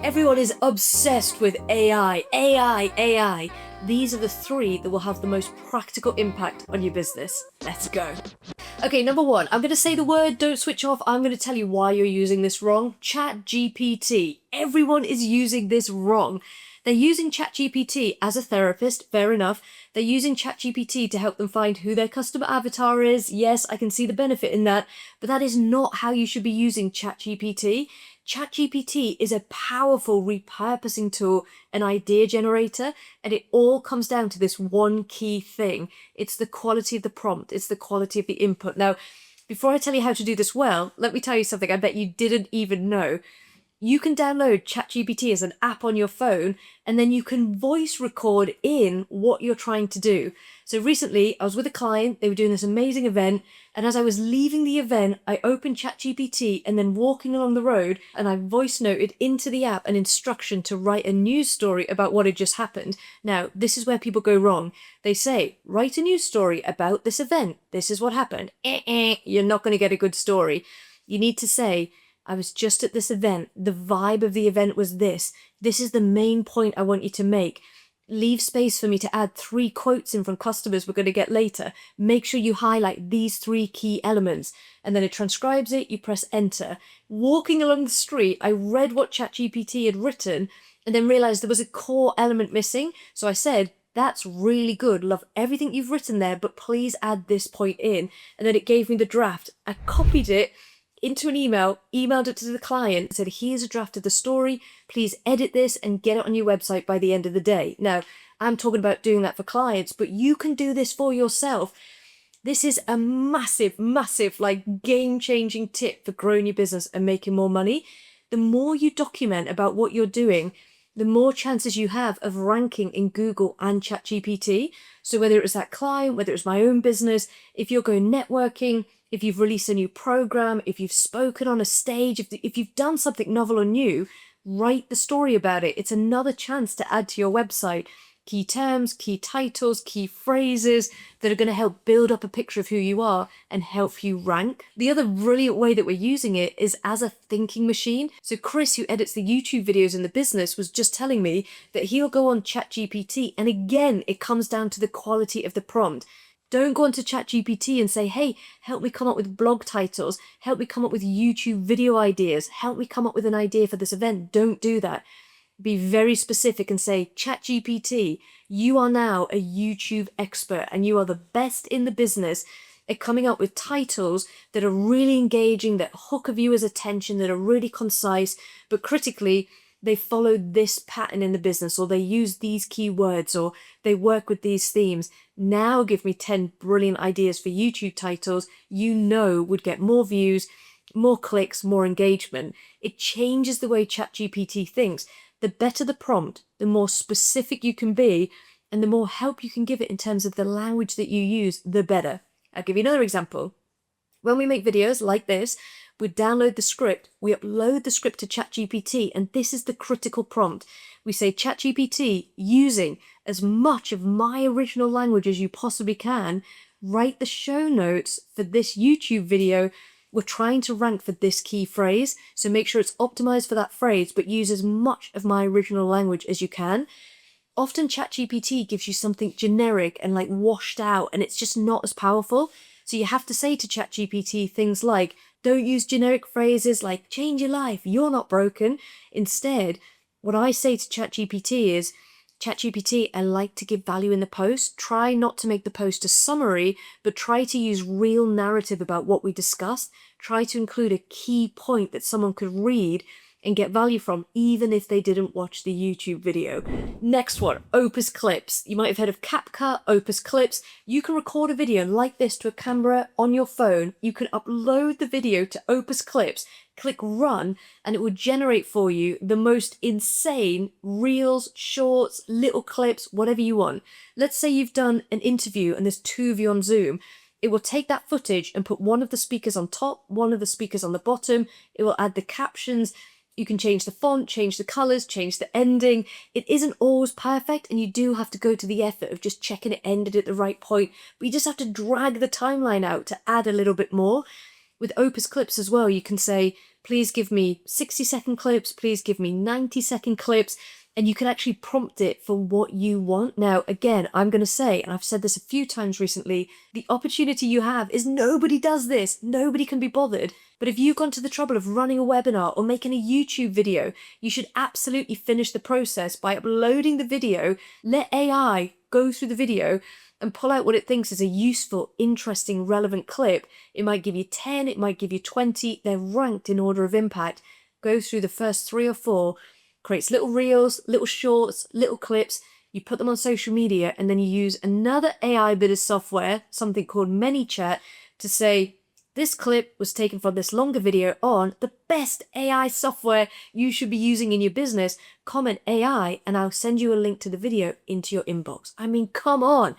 Everyone is obsessed with AI, AI, AI. These are the three that will have the most practical impact on your business. Let's go. Okay, number one, I'm going to say the word, don't switch off. I'm going to tell you why you're using this wrong. ChatGPT. Everyone is using this wrong. They're using ChatGPT as a therapist, fair enough. They're using ChatGPT to help them find who their customer avatar is. Yes, I can see the benefit in that, but that is not how you should be using ChatGPT. ChatGPT is a powerful repurposing tool, an idea generator, and it all comes down to this one key thing. It's the quality of the prompt. It's the quality of the input. Now, before I tell you how to do this well, let me tell you something I bet you didn't even know. You can download ChatGPT as an app on your phone, and then you can voice record in what you're trying to do. So recently, I was with a client, they were doing this amazing event, and as I was leaving the event, I opened ChatGPT and then walking along the road, and I voice noted into the app an instruction to write a news story about what had just happened. Now, this is where people go wrong. They say, write a news story about this event. This is what happened. You're not going to get a good story. You need to say, I was just at this event. The vibe of the event was this. This is the main point I want you to make. Leave space for me to add 3 quotes in from customers we're going to get later. Make sure you highlight these 3 key elements. And then it transcribes it, you press enter. Walking along the street, I read what ChatGPT had written and then realized there was a core element missing. So I said, that's really good. Love everything you've written there, but please add this point in. And then it gave me the draft. I copied it into an email, emailed it to the client, said, here's a draft of the story, please edit this and get it on your website by the end of the day. Now, I'm talking about doing that for clients, but you can do this for yourself. This is a massive, massive, game-changing tip for growing your business and making more money. The more you document about what you're doing, the more chances you have of ranking in Google and ChatGPT. So whether it was that client, whether it was my own business, if you're going networking, if you've released a new program, if you've spoken on a stage, if you've done something novel or new, write the story about it. It's another chance to add to your website key terms, key titles, key phrases that are going to help build up a picture of who you are and help you rank. The other brilliant way that we're using it is as a thinking machine. So Chris, who edits the YouTube videos in the business, was just telling me that he'll go on ChatGPT, and again, it comes down to the quality of the prompt. Don't go onto ChatGPT and say, hey, help me come up with blog titles, help me come up with YouTube video ideas, help me come up with an idea for this event. Don't do that. Be very specific and say, ChatGPT, you are now a YouTube expert and you are the best in the business at coming up with titles that are really engaging, that hook a viewer's attention, that are really concise, but critically, they follow this pattern in the business, or they use these keywords, or they work with these themes. Now give me 10 brilliant ideas for YouTube titles you know would get more views, more clicks, more engagement. It changes the way ChatGPT thinks. The better the prompt, the more specific you can be, and the more help you can give it in terms of the language that you use, the better. I'll give you another example. When we make videos like this, we download the script, we upload the script to ChatGPT, and this is the critical prompt. We say, ChatGPT, using as much of my original language as you possibly can, write the show notes for this YouTube video. We're trying to rank for this key phrase, so make sure it's optimized for that phrase, but use as much of my original language as you can. Often ChatGPT gives you something generic and washed out, and it's just not as powerful. So you have to say to ChatGPT things like, don't use generic phrases like change your life, you're not broken. Instead, what I say to ChatGPT is, ChatGPT, I like to give value in the post. Try not to make the post a summary, but try to use real narrative about what we discussed. Try to include a key point that someone could read and get value from, even if they didn't watch the YouTube video. Next one, Opus Clips. You might have heard of CapCut, Opus Clips. You can record a video like this to a camera on your phone. You can upload the video to Opus Clips, click run, and it will generate for you the most insane reels, shorts, little clips, whatever you want. Let's say you've done an interview and there's 2 of you on Zoom. It will take that footage and put one of the speakers on top, one of the speakers on the bottom. It will add the captions. You can change the font, change the colours, change the ending. It isn't always perfect, and you do have to go to the effort of just checking it ended at the right point, but you just have to drag the timeline out to add a little bit more. With Opus Clips as well, you can say, please give me 60-second clips, please give me 90-second clips, and you can actually prompt it for what you want. Now, again, I'm going to say, and I've said this a few times recently, the opportunity you have is nobody does this. Nobody can be bothered. But if you've gone to the trouble of running a webinar or making a YouTube video, you should absolutely finish the process by uploading the video, let AI go through the video and pull out what it thinks is a useful, interesting, relevant clip. It might give you 10, it might give you 20. They're ranked in order of impact. Go through the first 3 or 4, creates little reels, little shorts, little clips. You put them on social media, and then you use another AI bit of software, something called ManyChat, to say, this clip was taken from this longer video on the best AI software you should be using in your business. Comment AI, and I'll send you a link to the video into your inbox. I mean, come on.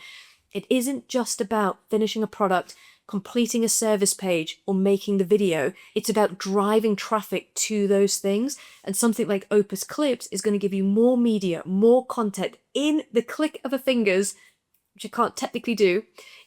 It isn't just about finishing a product, completing a service page, or making the video. It's about driving traffic to those things. And something like Opus Clips is going to give you more media, more content in the click of a fingers, which I can't technically do,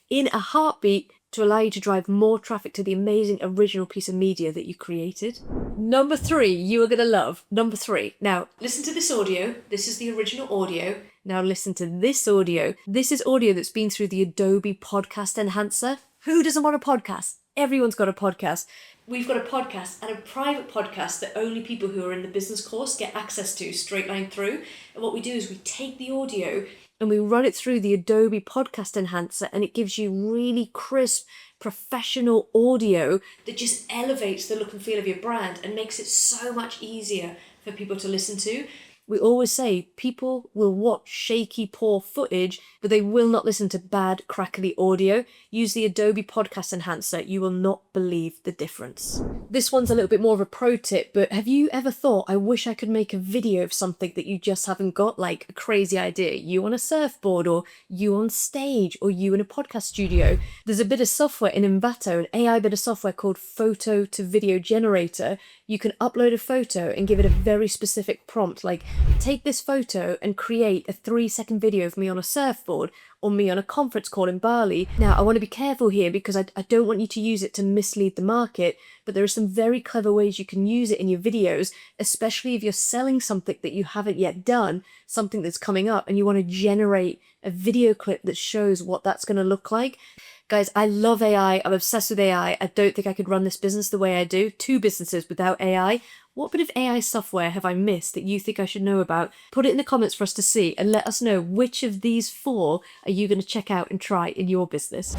in a heartbeat, to allow you to drive more traffic to the amazing original piece of media that you created. Number 3, you are going to love. Number 3. Now, listen to this audio. This is the original audio. Now listen to this audio. This is audio that's been through the Adobe Podcast Enhancer. Who doesn't want a podcast? Everyone's got a podcast. We've got a podcast, and a private podcast that only people who are in the business course get access to straight line through. And what we do is we take the audio and we run it through the Adobe Podcast Enhancer, and it gives you really crisp, professional audio that just elevates the look and feel of your brand and makes it so much easier for people to listen to. We always say people will watch shaky, poor footage, but they will not listen to bad, crackly audio. Use the Adobe Podcast Enhancer. You will not believe the difference. This one's a little bit more of a pro tip, but have you ever thought, I wish I could make a video of something that you just haven't got, like a crazy idea, you on a surfboard, or you on stage, or you in a podcast studio? There's a bit of software in Envato, an AI bit of software called Photo to Video Generator. You can upload a photo and give it a very specific prompt, like, take this photo and create a 3-second video of me on a surfboard or me on a conference call in Bali. Now, I want to be careful here because I don't want you to use it to mislead the market, but there are some very clever ways you can use it in your videos, especially if you're selling something that you haven't yet done, something that's coming up, and you want to generate a video clip that shows what that's going to look like. Guys, I love AI. I'm obsessed with AI. I don't think I could run this business the way I do. 2 businesses without AI. What bit of AI software have I missed that you think I should know about? Put it in the comments for us to see, and let us know which of these 4 are you going to check out and try in your business.